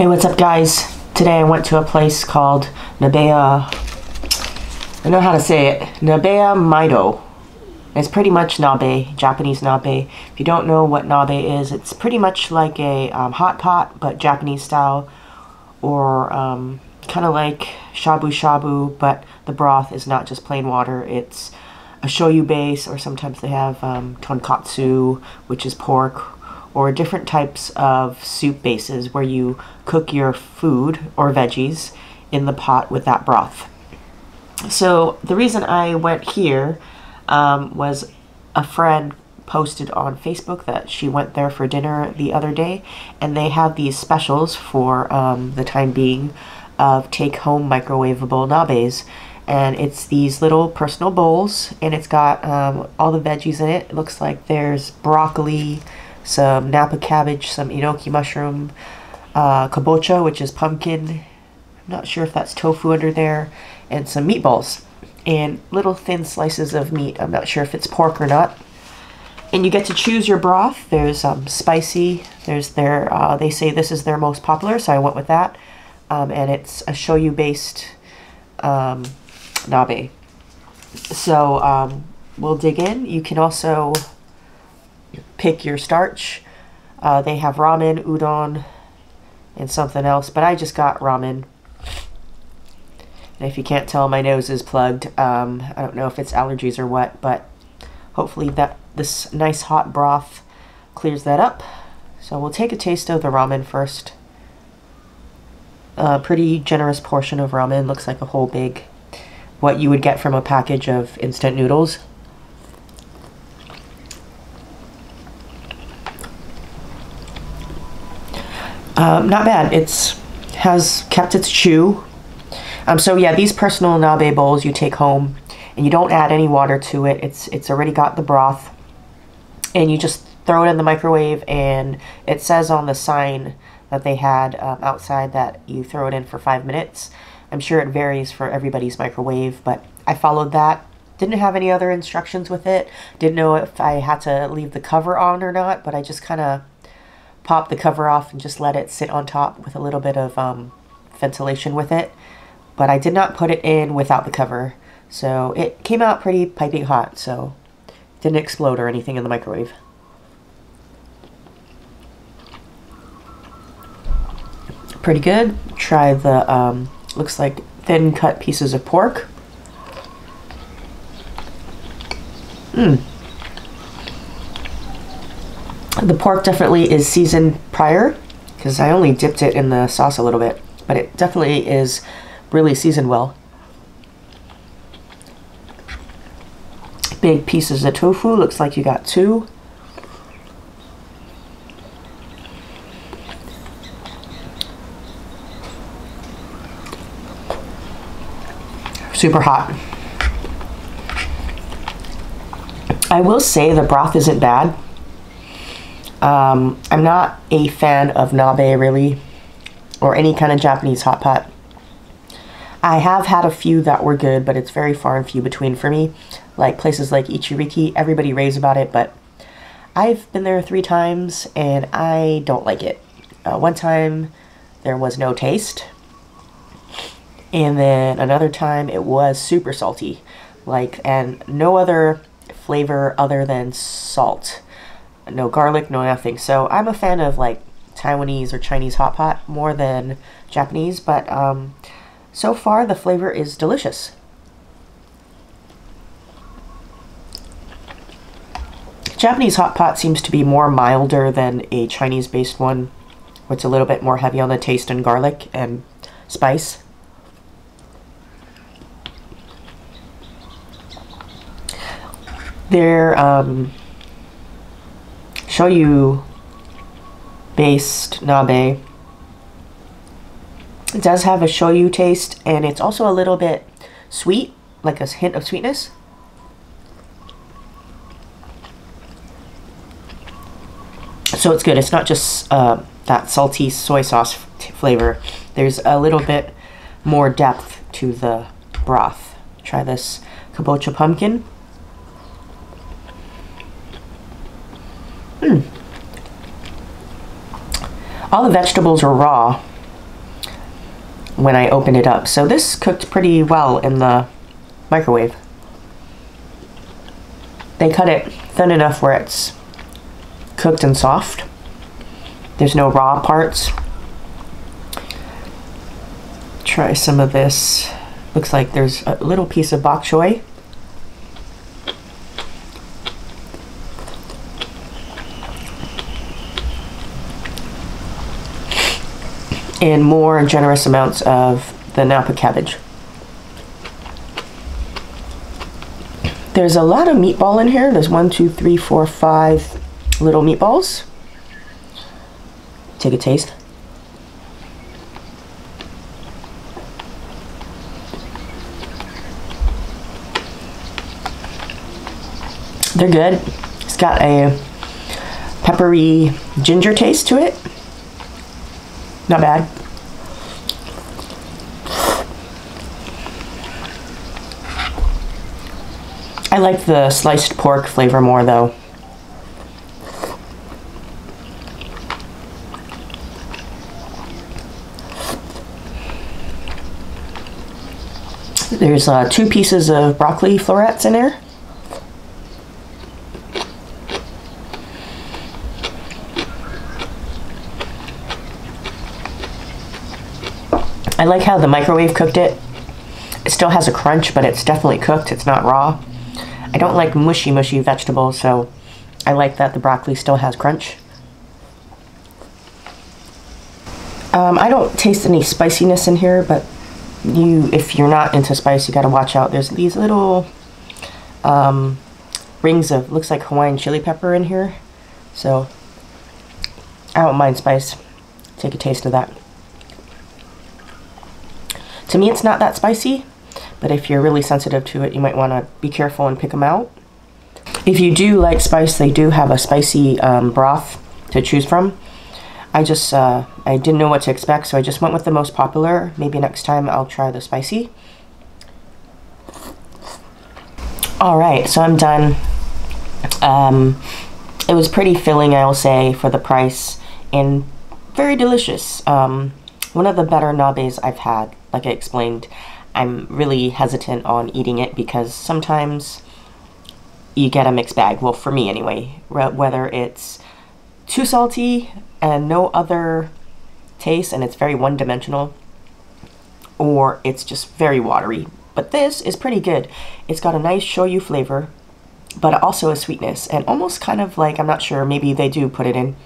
Hey, what's up guys? Today I went to a place called Nabeya, I know how to say it, Nabeya Maido. It's pretty much nabe, Japanese nabe. If you don't know what nabe is, it's pretty much like a hot pot, but Japanese style, or kind of like shabu shabu, but the broth is not just plain water, it's a shoyu base, or sometimes they have tonkatsu, which is pork, or different types of soup bases where you cook your food or veggies in the pot with that broth. So the reason I went here was a friend posted on Facebook that she went there for dinner the other day, and they have these specials for the time being of take-home microwavable nabes. And it's these little personal bowls, and it's got all the veggies in it. It looks like there's broccoli, some napa cabbage, some enoki mushroom, kabocha, which is pumpkin. I'm not sure if that's tofu under there, and some meatballs and little thin slices of meat. I'm not sure if it's pork or not. And you get to choose your broth. There's spicy. There's their they say this is their most popular, so I went with that. And it's a shoyu based nabe. So we'll dig in. You can also pick your starch. They have ramen, udon, and something else, but I just got ramen. And if you can't tell, my nose is plugged. I don't know if it's allergies or what, but hopefully this nice hot broth clears that up. So we'll take a taste of the ramen first. A pretty generous portion of ramen, looks like a whole big, what you would get from a package of instant noodles. Not bad. Has kept its chew. So yeah, these personal nabe bowls you take home, and you don't add any water to it. It's already got the broth, and you just throw it in the microwave. And it says on the sign that they had outside that you throw it in for 5 minutes. I'm sure it varies for everybody's microwave, but I followed that. Didn't have any other instructions with it. Didn't know if I had to leave the cover on or not, but I just kind of pop the cover off and just let it sit on top with a little bit of ventilation with it. But I did not put it in without the cover, so it came out pretty piping hot, so it didn't explode or anything in the microwave. Pretty good. Try the looks like thin cut pieces of pork. The pork definitely is seasoned prior, because I only dipped it in the sauce a little bit, but it definitely is really seasoned well. Big pieces of tofu, looks like you got 2. Super hot. I will say the broth isn't bad. I'm not a fan of nabe really, or any kind of Japanese hot pot. I have had a few that were good, but it's very far and few between for me. Like places like Ichiriki, everybody raves about it, but I've been there 3 times and I don't like it. One time there was no taste, and then another time it was super salty, and no other flavor other than salt. No garlic, no nothing. So I'm a fan of like Taiwanese or Chinese hot pot more than Japanese, but so far the flavor is delicious. Japanese hot pot seems to be more milder than a Chinese based one, where it's a little bit more heavy on the taste and garlic and spice. Their shoyu based nabe, it does have a shoyu taste, and it's also a little bit sweet, like a hint of sweetness. So it's good. It's not just that salty soy sauce flavor. There's a little bit more depth to the broth. Try this kabocha pumpkin. All the vegetables are raw, when I opened it up. So this cooked pretty well in the microwave. They cut it thin enough where it's cooked and soft. There's no raw parts. Try some of this. Looks like there's a little piece of bok choy. And more generous amounts of the Napa cabbage. There's a lot of meatball in here. There's 1, 2, 3, 4, 5 little meatballs. Take a taste. They're good. It's got a peppery ginger taste to it. Not bad. I like the sliced pork flavor more though. There's 2 pieces of broccoli florets in there. I like how the microwave cooked it. It still has a crunch, but it's definitely cooked. It's not raw. I don't like mushy vegetables, so I like that the broccoli still has crunch. I don't taste any spiciness in here, but if you're not into spice, you gotta watch out. There's these little rings of, looks like Hawaiian chili pepper in here. So I don't mind spice. Take a taste of that. To me, it's not that spicy, but if you're really sensitive to it, you might want to be careful and pick them out. If you do like spice, they do have a spicy broth to choose from. I didn't know what to expect, so I just went with the most popular. Maybe next time I'll try the spicy. All right, so I'm done. It was pretty filling, I will say, for the price, and very delicious. One of the better nabes I've had. Like I explained, I'm really hesitant on eating it because sometimes you get a mixed bag. Well, for me anyway, whether it's too salty and no other taste and it's very one-dimensional, or it's just very watery. But this is pretty good. It's got a nice shoyu flavor, but also a sweetness, and almost kind of like, I'm not sure, maybe they do put it in,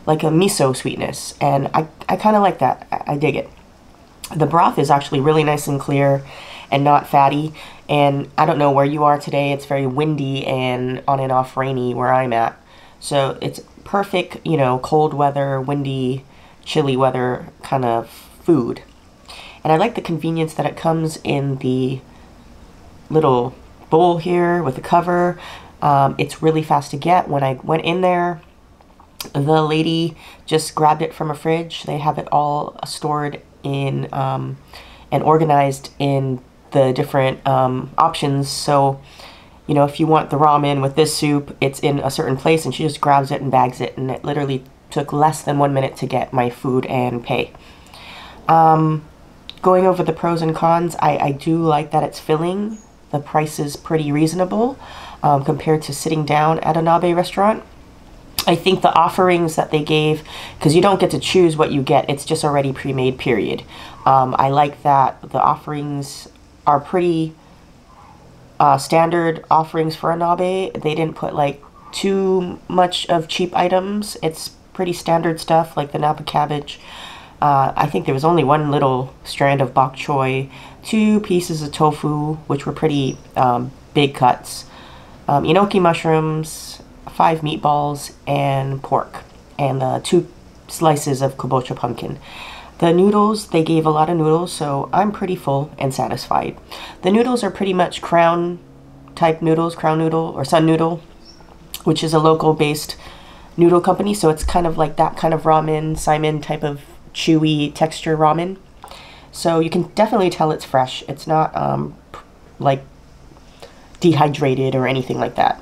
like a miso sweetness, and I kind of like that. I dig it. The broth is actually really nice and clear and not fatty, and I don't know where you are today. It's very windy and on and off rainy where I'm at, so it's perfect, you know, cold weather, windy, chilly weather kind of food. And I like the convenience that it comes in the little bowl here with the cover. It's really fast to get. When I went in there, the lady just grabbed it from a fridge. They have it all stored in and organized in the different options. So, you know, if you want the ramen with this soup, it's in a certain place, and she just grabs it and bags it, and it literally took less than 1 minute to get my food and pay. Going over the pros and cons, I do like that it's filling. The price is pretty reasonable compared to sitting down at a Nabe restaurant. I think the offerings that they gave, because you don't get to choose what you get, it's just already pre-made, period. I like that the offerings are pretty standard offerings for a Nabe. They didn't put like too much of cheap items. It's pretty standard stuff like the Napa cabbage. I think there was only 1 little strand of bok choy, 2 pieces of tofu, which were pretty big cuts, enoki mushrooms, 5 meatballs, and pork, and 2 slices of kabocha pumpkin. The noodles, they gave a lot of noodles, so I'm pretty full and satisfied. The noodles are pretty much crown type noodles, crown noodle or sun noodle, which is a local based noodle company, so it's kind of like that kind of ramen, Simon type of chewy texture ramen. So you can definitely tell it's fresh. It's not like dehydrated or anything like that.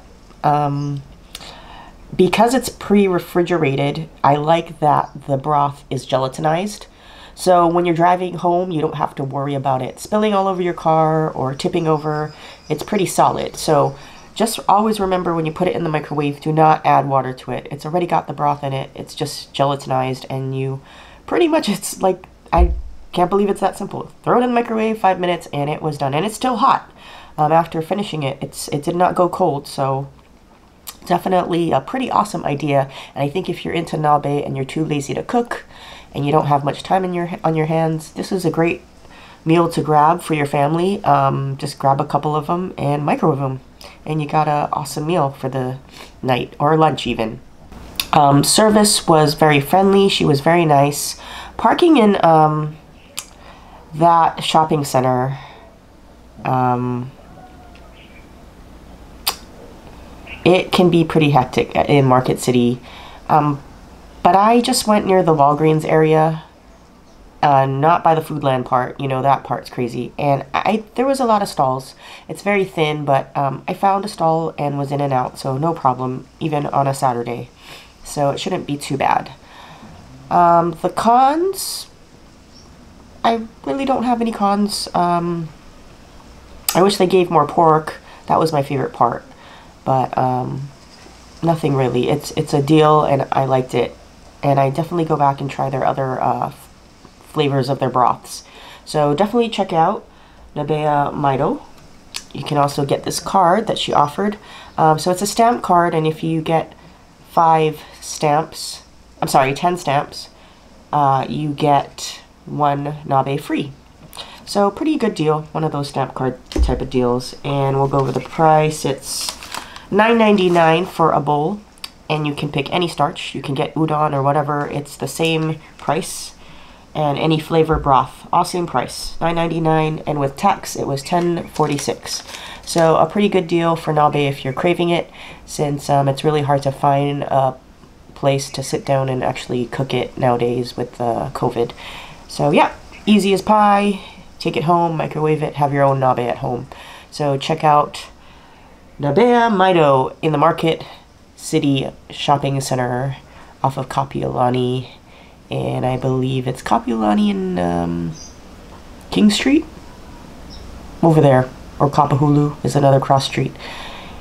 Because it's pre-refrigerated, I like that the broth is gelatinized. So when you're driving home, you don't have to worry about it spilling all over your car or tipping over. It's pretty solid. So just always remember, when you put it in the microwave, do not add water to it. It's already got the broth in it. It's just gelatinized, and you pretty much, it's like, I can't believe it's that simple. Throw it in the microwave, 5 minutes, and it was done. And it's still hot. After finishing it, it did not go cold. So definitely a pretty awesome idea. And I think if you're into nabe and you're too lazy to cook and you don't have much time on your hands, this is a great meal to grab for your family. Just grab a couple of them and microwave them, and you got an awesome meal for the night or lunch even. Service was very friendly. She was very nice. Parking in that shopping center, it can be pretty hectic in Market City. But I just went near the Walgreens area, not by the Foodland part. You know, that part's crazy. And there was a lot of stalls. It's very thin, but I found a stall and was in and out, so no problem, even on a Saturday. So it shouldn't be too bad. The cons, I really don't have any cons. I wish they gave more pork. That was my favorite part. But nothing really. It's a deal, and I liked it. And I definitely go back and try their other flavors of their broths. So definitely check out Nabeya Maido. You can also get this card that she offered. So it's a stamp card, and if you get 10 stamps, you get 1 nabe free. So pretty good deal, one of those stamp card type of deals. And we'll go over the price. It's $9.99 for a bowl, and you can pick any starch. You can get udon or whatever. It's the same price, and any flavor broth, all same price, $9.99, and with tax it was $10.46. So a pretty good deal for nabe if you're craving it, since it's really hard to find a place to sit down and actually cook it nowadays with COVID. So yeah, easy as pie. Take it home, microwave it, have your own nabe at home. So check out Nabeya Maido in the Market City Shopping Center off of Kapiolani, and I believe it's Kapiolani and King Street over there, or Kapahulu is another cross street.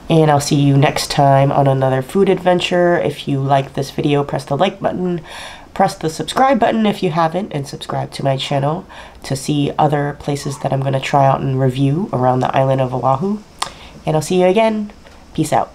And I'll see you next time on another food adventure. If you like this video, press the like button, press the subscribe button if you haven't, and subscribe to my channel to see other places that I'm going to try out and review around the island of Oahu. And I'll see you again. Peace out.